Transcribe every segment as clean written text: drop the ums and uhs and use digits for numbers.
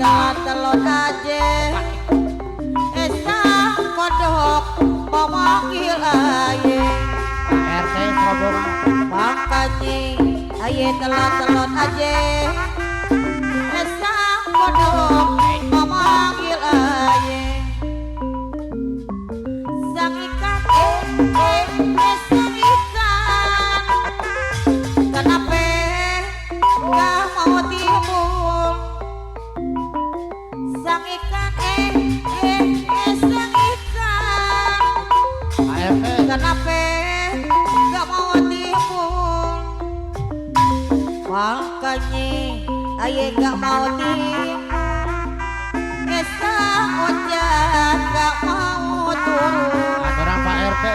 telon aja esa kodok memanggil aye RT Serobong makanya aye telon aja esa kodok memanggil aye sang ikan sang ikan kenapa gak mau timbul sang ikan sang ikan ART kenapa gak mau timbul makanya aye gak mau timbul esa hujan gak mau turun aturan Pak RT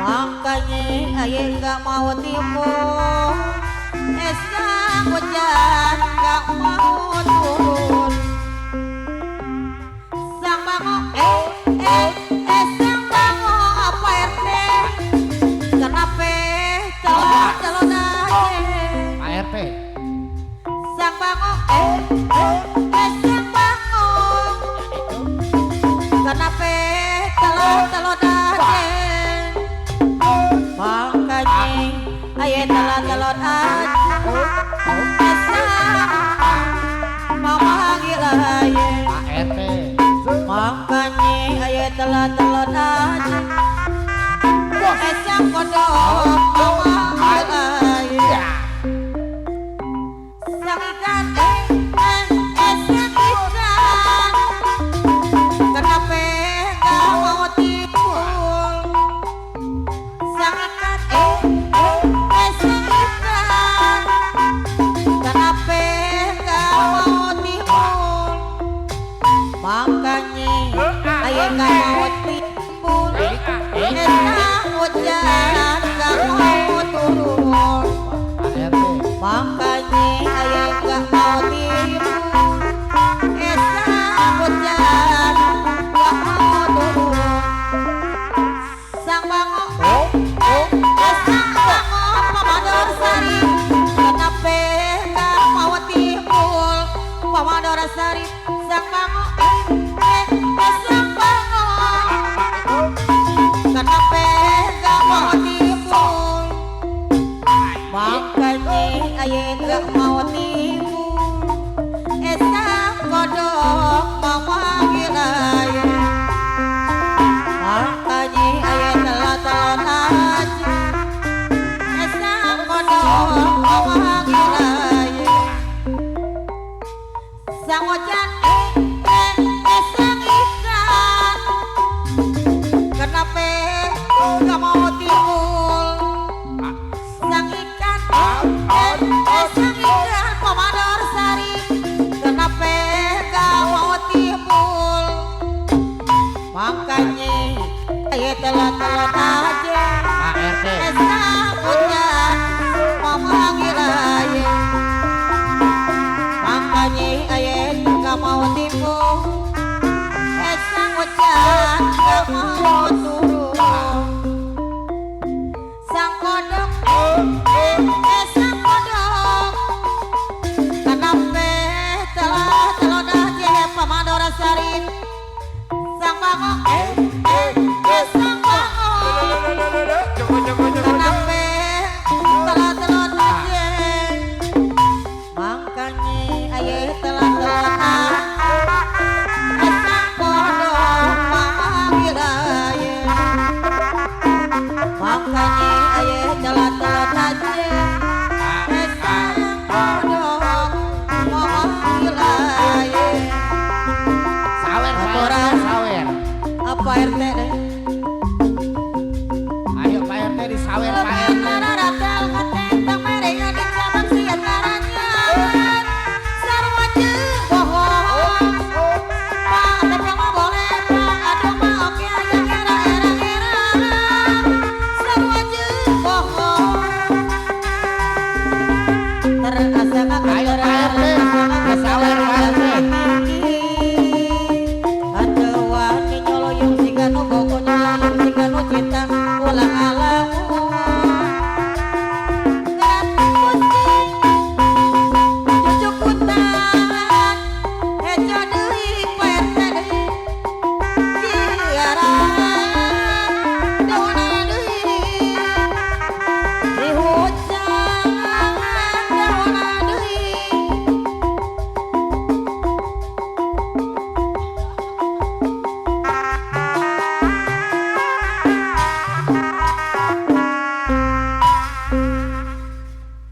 makanya aye gak mau timbul esa hujan gak mau turun sang bango sang bango apa RT kenapa telon aja Pak RT sang bango sang bango kenapa telon aja makanya aye telon aja mau manggil aye Pak RT makanya aye telon aja esang kodok mau manggil aye sang ikan sang ikan kenapa gak mau timbul sang ikan sang ikan kenapa gak mau timbul makanya aye gak mau timbul esang hujan gak mau turun Pak RT makanya aye gak mau timbul esang hujan gak mau turun sang bango